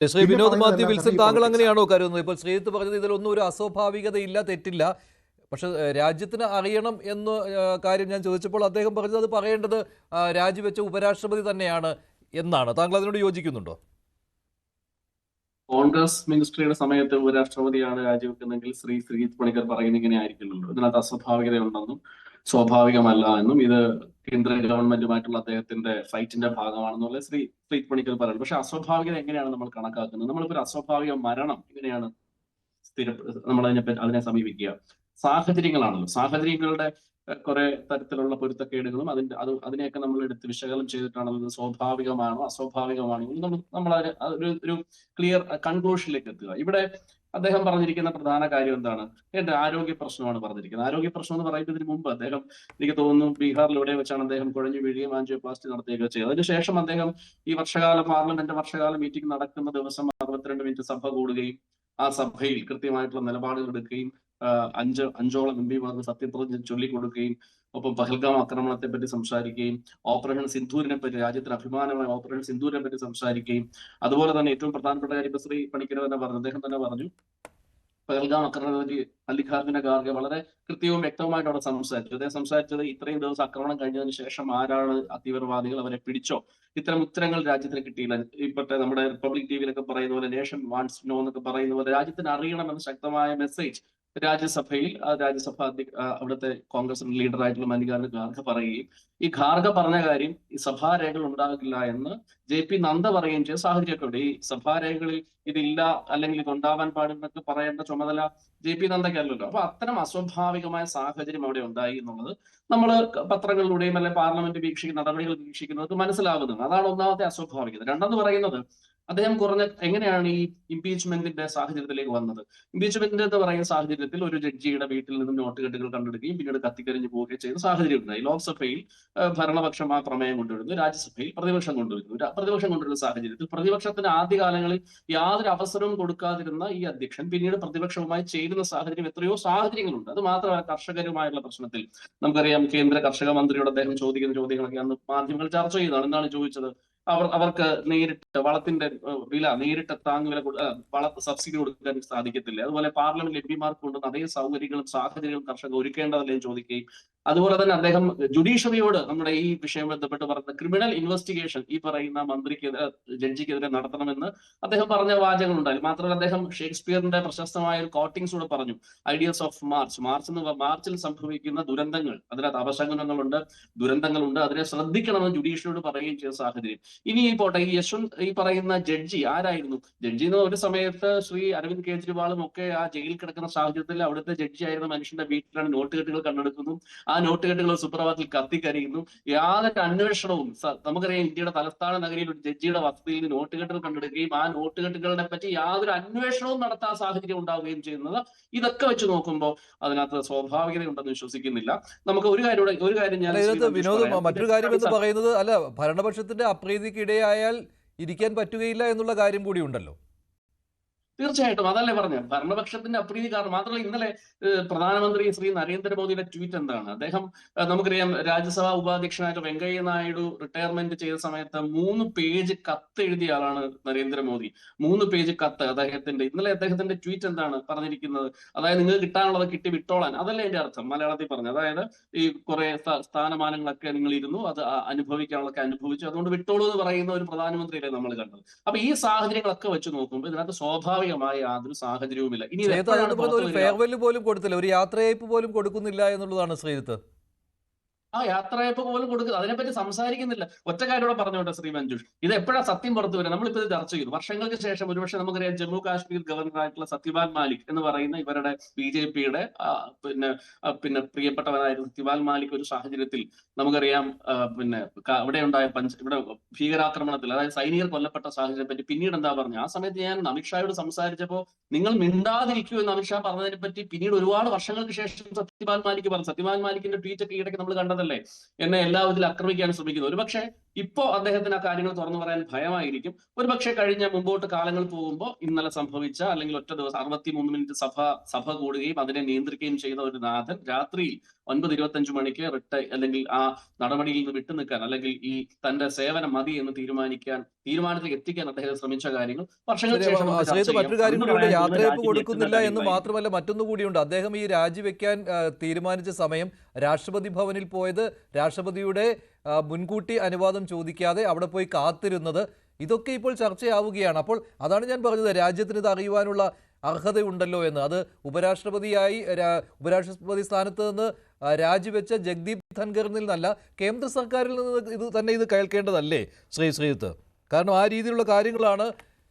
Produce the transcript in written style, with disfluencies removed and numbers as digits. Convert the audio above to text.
ശ്രീ പിന്നെ വിനോദ് മാത്യു പറയുന്നതെല്ലാം Wilson, dirty താങ്കൾ പൊളിറ്റിക്സ്. അങ്ങനെയാണോ കരുതുന്നത്? ഇപ്പോൾ ശ്രീജിത്ത് പറഞ്ഞത് ഇതിലൊന്നും ഒരു അസ്വാഭാവികതയില്ല, തെറ്റില്ല. പക്ഷെ രാജ്യത്തിന് അറിയണം എന്ന കാര്യം ഞാൻ ചോദിച്ചപ്പോൾ അദ്ദേഹം പറഞ്ഞത് അത് പറയേണ്ടത് രാജിവെച്ച ഉപരാഷ്ട്രപതി തന്നെയാണ് എന്നാണ്. താങ്കൾ അതിനോട് യോജിക്കുന്നുണ്ടോ? കോൺഗ്രസ് മിനിസ്ട്രിയുടെ സമയത്ത് ഉപരാഷ്ട്രപതിയാണ് രാജിവെക്കുന്നെങ്കിൽ ശ്രീജിത്ത് പണിക്കർ പറയുന്ന ഇങ്ങനെ ആയിരിക്കില്ലല്ലോ. ഇതിനകത്ത് അസ്വാഭാവികതയുണ്ടെന്നും സ്വാഭാവികമല്ല എന്നും ഇത് കേന്ദ്ര ഗവൺമെന്റുമായിട്ടുള്ള അദ്ദേഹത്തിന്റെ ഫൈറ്റിന്റെ ഭാഗമാണെന്നുള്ള ശ്രീജിത്ത് പണിക്കർ പറയുന്നത്. പക്ഷെ അസ്വാഭാവികത എങ്ങനെയാണ് നമ്മൾ കണക്കാക്കുന്നത്? നമ്മളിപ്പോ ഒരു അസ്വാഭാവിക മരണം എങ്ങനെയാണ് നമ്മൾ അതിനെ സമീപിക്കുക? സാഹചര്യങ്ങളാണല്ലോ. സാഹചര്യങ്ങളുടെ കുറെ തരത്തിലുള്ള പൊരുത്തക്കേടുകളും അതിനെയൊക്കെ നമ്മൾ എടുത്ത് വിശകലനം ചെയ്തിട്ടാണ് അത് സ്വാഭാവികമാണോ അസ്വാഭാവികമാണോ നമ്മൾ ഒരു ക്ലിയർ കൺക്ലൂഷനിലേക്ക് എത്തുക. ഇവിടെ അദ്ദേഹം പറഞ്ഞിരിക്കുന്ന പ്രധാന കാര്യം എന്താണ്? എന്റെ ആരോഗ്യ പ്രശ്നമാണ് പറഞ്ഞിരിക്കുന്നത്. ആരോഗ്യ പ്രശ്നം എന്ന് പറയുന്നതിന് മുമ്പ് അദ്ദേഹം, എനിക്ക് തോന്നുന്നു, ബീഹാറിലൂടെ വെച്ചാണ് അദ്ദേഹം കുഴഞ്ഞു വീഴുകയും ആൻജിയോപ്ലാസ്റ്റി നടത്തുകയൊക്കെ ചെയ്തത്. അതിനുശേഷം അദ്ദേഹം ഈ പാർലമെന്റ് വർഷകാല മീറ്റിംഗ് നടക്കുന്ന ദിവസം 62 മിനിറ്റ് സഭ കൂടുകയും ആ സഭയിൽ കൃത്യമായിട്ടുള്ള നിലപാടുകൾ എടുക്കുകയും അഞ്ചോളം എംപിമാർക്ക് സത്യപ്രതിജ്ഞ ചൊല്ലിക്കൊടുക്കുകയും ഒപ്പം പഹൽഗാം ആക്രമണത്തെ പറ്റി സംസാരിക്കുകയും ഓപ്പറേഷൻ സിന്ധൂരിനെ പറ്റി, രാജ്യത്തിന് അഭിമാനമായ ഓപ്പറേഷൻ സിന്ധൂരിനെ പറ്റി സംസാരിക്കുകയും അതുപോലെ തന്നെ ഏറ്റവും പ്രധാനപ്പെട്ട കാര്യം ശ്രീ പണിക്കർ തന്നെ പറഞ്ഞു, അദ്ദേഹം തന്നെ പറഞ്ഞു, പഹൽഗാം ആക്രമണത്തെ മല്ലികാർജുന ഖാർഗെ വളരെ കൃത്യവും വ്യക്തവുമായിട്ട് അവിടെ സംസാരിച്ചു. അദ്ദേഹം സംസാരിച്ചത് ഇത്രയും ദിവസം ആക്രമണം കഴിഞ്ഞതിന് ശേഷം ആരാണ് തീവ്രവാദികൾ, അവരെ പിടിച്ചോ? ഇത്തരം ഉത്തരങ്ങൾ രാജ്യത്തിന് കിട്ടിയില്ല. ഇപ്പോഴത്തെ നമ്മുടെ റിപ്പബ്ലിക് ടിവിയിലൊക്കെ പറയുന്ന പോലെ നേഷൻ വാണ്ട്സ് നോ എന്നൊക്കെ പറയുന്ന പോലെ രാജ്യത്തിന് അറിയണമെന്ന് ശക്തമായ മെസ്സേജ് രാജ്യസഭയിൽ അവിടുത്തെ കോൺഗ്രസ് ലീഡറായിട്ടുള്ള മല്ലികാർജുന ഖാർഗെ പറയുകയും ഈ ഖാർഗെ പറഞ്ഞ കാര്യം ഈ സഭാരേഖകൾ ഉണ്ടാകില്ല എന്ന് JP നദ്ദ പറയുകയും ചെയ്ത സാഹചര്യമൊക്കെ ഉണ്ട്. ഈ സഭാരേഖകളിൽ ഇതില്ല അല്ലെങ്കിൽ ഇത് ഉണ്ടാവാൻ പാടില്ലെന്നൊക്കെ പറയേണ്ട ചുമതല JP നദ്ദയ്ക്കല്ലല്ലോ. അപ്പൊ അത്തരം അസ്വാഭാവികമായ സാഹചര്യം അവിടെ ഉണ്ടായി എന്നുള്ളത് നമ്മൾ പത്രങ്ങളിലൂടെയും അല്ലെങ്കിൽ പാർലമെന്റ് നടപടികൾ വീക്ഷിക്കുന്നവർക്ക് മനസ്സിലാകുന്നത്. അതാണ് ഒന്നാമത്തെ അസ്വാഭാവികത. രണ്ടെന്ന് പറയുന്നത്, അദ്ദേഹം എങ്ങനെയാണ് ഈ ഇംപീച്ച്മെന്റിന്റെ സാഹചര്യത്തിലേക്ക് വന്നത്? ഇംപീച്ച്മെന്റ് എന്ന് പറയുന്ന സാഹചര്യത്തിൽ ഒരു ജഡ്ജിയുടെ വീട്ടിൽ നിന്നും നോട്ടുകെട്ടുകൾ കണ്ടെടുക്കുകയും പിന്നീട് കത്തിക്കരിഞ്ഞു പോവുകയും ചെയ്യുന്ന സാഹചര്യം ഉണ്ടായി. ലോക്സഭയിൽ ഭരണപക്ഷം ആ പ്രമേയം കൊണ്ടുവരുന്നു, രാജ്യസഭയിൽ പ്രതിപക്ഷം കൊണ്ടുവരുന്ന സാഹചര്യത്തിൽ പ്രതിപക്ഷത്തിന് ആദ്യകാലങ്ങളിൽ യാതൊരു അവസരവും കൊടുക്കാതിരുന്ന ഈ അധ്യക്ഷൻ പിന്നീട് പ്രതിപക്ഷവുമായി ചേരുന്ന സാഹചര്യം എത്രയോ സാഹചര്യങ്ങളുണ്ട്. അത് മാത്രമല്ല, കർഷകരുമായുള്ള പ്രശ്നത്തിൽ നമുക്കറിയാം, കേന്ദ്ര കർഷക മന്ത്രിയോട് അദ്ദേഹം ചോദിക്കുന്ന ചോദ്യങ്ങളൊക്കെ അന്ന് മാധ്യമങ്ങൾ ചർച്ച ചെയ്തതാണ്. എന്താണ് ചോദിച്ചത്? അവർക്ക് നേരിട്ട് വളത്തിന്റെ വില, നേരിട്ട് താങ്ങുവില വളത്ത് സബ്സിഡി കൊടുക്കാൻ സാധിക്കത്തില്ല. അതുപോലെ പാർലമെന്റ് എംപിമാർക്ക് കൊണ്ടുവന്ന അതേ സൗകര്യങ്ങളും സാഹചര്യങ്ങളും കർഷകർ ഒരുക്കേണ്ടതല്ലേ ചോദിക്കുകയും അതുപോലെ തന്നെ അദ്ദേഹം ജുഡീഷ്യറിയോട് നമ്മുടെ ഈ വിഷയം ബന്ധപ്പെട്ട് പറഞ്ഞ ക്രിമിനൽ ഇൻവെസ്റ്റിഗേഷൻ ഈ പറയുന്ന ജഡ്ജിക്കെതിരെ നടത്തണമെന്ന് അദ്ദേഹം പറഞ്ഞ വാചകങ്ങൾ ഉണ്ടായി. മാത്രമല്ല, അദ്ദേഹം ഷേക്സ്പിയറിന്റെ പ്രശസ്തമായ ഒരു കോട്ടിങ്സ് കൂടെ പറഞ്ഞു. ഐഡിയൽസ് ഓഫ് മാർച്ചിൽ സംഭവിക്കുന്ന ദുരന്തങ്ങൾ, അതിനകത്ത് അപശകുനങ്ങളുണ്ട്, ദുരന്തങ്ങളുണ്ട്, അതിനെ ശ്രദ്ധിക്കണമെന്ന് ജുഡീഷ്യറിയോട് പറയുകയും ചെയ്ത സാഹചര്യം. ഇനി പോട്ടെ, ഈ പറയുന്ന ജഡ്ജി ആരായിരുന്നു? ജഡ്ജി എന്ന് ഒരു സമയത്ത് ശ്രീ അരവിന്ദ് കെജ്രിവാളും ഒക്കെ ആ ജയിലിൽ കിടക്കുന്ന സാഹചര്യത്തിൽ അവിടുത്തെ ജഡ്ജി ആയിരുന്ന മനുഷ്യന്റെ വീട്ടിലാണ് നോട്ടുകെട്ടുകൾ കണ്ടെടുക്കുന്നു. ആ നോട്ടുകെട്ടുകൾ സുപ്രഭാതത്തിൽ കത്തിക്കരിയുന്നു. യാതൊരു അന്വേഷണവും, നമുക്കറിയാം, ഇന്ത്യയുടെ തലസ്ഥാന നഗരിയിൽ ഒരു ജഡ്ജിയുടെ വസതിയിൽ നോട്ടുകെട്ടുകൾ കണ്ടെടുക്കുകയും ആ നോട്ടുകെട്ടുകളെ പറ്റി യാതൊരു അന്വേഷണവും നടത്താൻ സാഹചര്യം ഉണ്ടാവുകയും ചെയ്യുന്നത്. ഇതൊക്കെ വെച്ച് നോക്കുമ്പോൾ അതിനകത്ത് സ്വാഭാവികതയുണ്ടെന്ന് വിശ്വസിക്കുന്നില്ല. നമുക്ക് ഒരു കാര്യം ഞാൻ വിനോദ്, മറ്റൊരു കാര്യം എന്ന് പറയുന്നത്, അല്ല, ഭരണപക്ഷത്തിന്റെ അപ്രീതിക്കിടയായാൽ ഇരിക്കാൻ പറ്റുകയില്ല എന്നുള്ള കാര്യം കൂടി ഉണ്ടല്ലോ. തീർച്ചയായിട്ടും, അതല്ലേ പറഞ്ഞത്, ഭരണപക്ഷത്തിന്റെ അപ്രീതി കാരണം. മാത്രമല്ല, ഇന്നലെ പ്രധാനമന്ത്രി ശ്രീ നരേന്ദ്രമോദിയുടെ ട്വീറ്റ് എന്താണ്? അദ്ദേഹം, നമുക്കറിയാം, രാജ്യസഭാ ഉപാധ്യക്ഷനായിട്ട് വെങ്കയ്യ നായിഡു റിട്ടയർമെന്റ് ചെയ്ത സമയത്ത് 3 പേജ് കത്ത് എഴുതിയ ആളാണ് നരേന്ദ്രമോദി. 3 പേജ് കത്ത് അദ്ദേഹത്തിന്റെ. ഇന്നലെ അദ്ദേഹത്തിന്റെ ട്വീറ്റ് എന്താണ് പറഞ്ഞിരിക്കുന്നത്? അതായത് നിങ്ങൾക്ക് കിട്ടാനുള്ളത് കിട്ടി വിട്ടോളാൻ. അതല്ലേ എന്റെ അർത്ഥം മലയാളത്തിൽ പറഞ്ഞു. അതായത് ഈ കുറെ സ്ഥാനമാനങ്ങളൊക്കെ നിങ്ങൾ ഇരുന്നു, അത് അനുഭവിക്കാനുള്ളതൊക്കെ അനുഭവിച്ചു, അതുകൊണ്ട് വിട്ടോളൂ എന്ന് പറയുന്ന ഒരു പ്രധാനമന്ത്രിയല്ലേ നമ്മൾ കണ്ടത്. അപ്പൊ ഈ സാഹചര്യങ്ങളൊക്കെ വെച്ച് നോക്കുമ്പോൾ ഇതിനകത്ത് സ്വാഭാവിക യാതൊരു സാഹചര്യവുമില്ല. ഇനി ഒരു ഫെയർവെൽ പോലും കൊടുത്തില്ല, ഒരു യാത്രയയപ്പ് പോലും കൊടുക്കുന്നില്ല എന്നുള്ളതാണ് ശ്രീജിത്ത്. ആ യാത്രയപ്പ് പോലും കൊടുക്കുക, അതിനെപ്പറ്റി സംസാരിക്കുന്നില്ല. ഒറ്റ കാര്യം പറഞ്ഞോട്ടെ ശ്രീ മഞ്ജുഷ്, ഇത് എപ്പോഴാണ് സത്യം പുറത്തു വരിക? നമ്മളിപ്പോൾ ഇത് ചർച്ച ചെയ്തു. വർഷങ്ങൾക്ക് ശേഷം ഒരുപക്ഷെ നമുക്കറിയാം, ജമ്മു കാശ്മീർ ഗവർണറായിട്ടുള്ള സത്യപാൽ മാലിക് എന്ന് പറയുന്ന ഇവരുടെ BJPയുടെ പിന്നെ പ്രിയപ്പെട്ടവനായിരുന്നു സത്യപാൽ മാലിക് ഒരു സാഹചര്യത്തിൽ നമുക്കറിയാം, ഇവിടെ ഉണ്ടായ ഇവിടെ ഭീകരാക്രമണത്തിൽ, അതായത് സൈനികർ കൊല്ലപ്പെട്ട സാഹചര്യം പറ്റി പിന്നീട് എന്താ പറഞ്ഞു? ആ സമയത്ത് ഞാൻ അമിത്ഷായോട് സംസാരിച്ചപ്പോൾ നിങ്ങൾ മിണ്ടാതിരിക്കൂ എന്ന് അമിത്ഷാ പറഞ്ഞതിനെ പറ്റി പിന്നീട് ഒരുപാട് വർഷങ്ങൾക്ക് ശേഷം സത്യപാൽ മാലിക് പറഞ്ഞു. സത്യപാൽ മാലിക്കിന്റെ ട്വീറ്റ് ഒക്കെ ഈയിടയ്ക്ക് നമ്മൾ കണ്ടതല്ലേ, എന്നെ എല്ലാ വിധത്തിൽ ആക്രമിക്കാൻ ശ്രമിക്കുന്നു. ഒരുപക്ഷെ ഇപ്പോ അദ്ദേഹത്തിന് ആ കാര്യങ്ങൾ തുറന്നു പറയാൻ ഭയമായിരിക്കും. ഒരുപക്ഷെ കഴിഞ്ഞ മുമ്പോട്ട് കാലങ്ങൾ പോകുമ്പോൾ ഇന്നലെ സംഭവിച്ച അല്ലെങ്കിൽ ഒറ്റ ദിവസം 63 മിനിറ്റ് സഭ കൂടുകയും അതിനെ നിയന്ത്രിക്കുകയും ചെയ്ത ഒരു നാഥൻ രാത്രിയിൽ 9:25 മണിക്ക് അല്ലെങ്കിൽ ആ നടപടിയിൽ നിന്ന് വിട്ടുനിൽക്കാൻ അല്ലെങ്കിൽ ഈ തന്റെ സേവനം മതി എന്ന് തീരുമാനത്തിൽ എത്തിക്കാൻ അദ്ദേഹം ശ്രമിച്ച കാര്യങ്ങൾ വർഷങ്ങൾക്ക് ശേഷം നമുക്ക് ചർച്ച ശ്രീജിത്ത്, ചെയ്യാം. മറ്റൊരു കാര്യം അന്ന് കൂടിയുണ്ട്. പറയാൻ പോകുന്നത് യാത്രയപ്പ് രാജ്യം കൊടുക്കുന്നില്ല എത്തുന്ന എന്ന് കാര്യങ്ങളായിരിക്കും. മാത്രമല്ല മറ്റൊന്നു കൂടിയുണ്ട്. അദ്ദേഹം ഈ രാജിവെക്കാൻ തീരുമാനിച്ച സമയം രാഷ്ട്രപതി ഭവനിൽ പോയത് രാഷ്ട്രപതിയുടെ മുൻകൂട്ടി അനുവാദം ചോദിക്കാതെ അവിടെ പോയി കാത്തിരുന്നത്, ഇതൊക്കെ ഇപ്പോൾ ചർച്ചയാവുകയാണ്. അപ്പോൾ അതാണ് ഞാൻ പറഞ്ഞത്, രാജ്യത്തിന് ഇത് അറിയുവാനുള്ള അർഹതയുണ്ടല്ലോ എന്ന്. അത് ഉപരാഷ്ട്രപതി സ്ഥാനത്ത് നിന്ന് രാജിവെച്ച ജഗ്ദീപ് ധൻഖറിൽ നിന്നല്ല, കേന്ദ്ര സർക്കാരിൽ നിന്ന് ഇത് കേൾക്കേണ്ടതല്ലേ ശ്രീജിത്ത്? കാരണം ആ രീതിയിലുള്ള കാര്യങ്ങളാണ്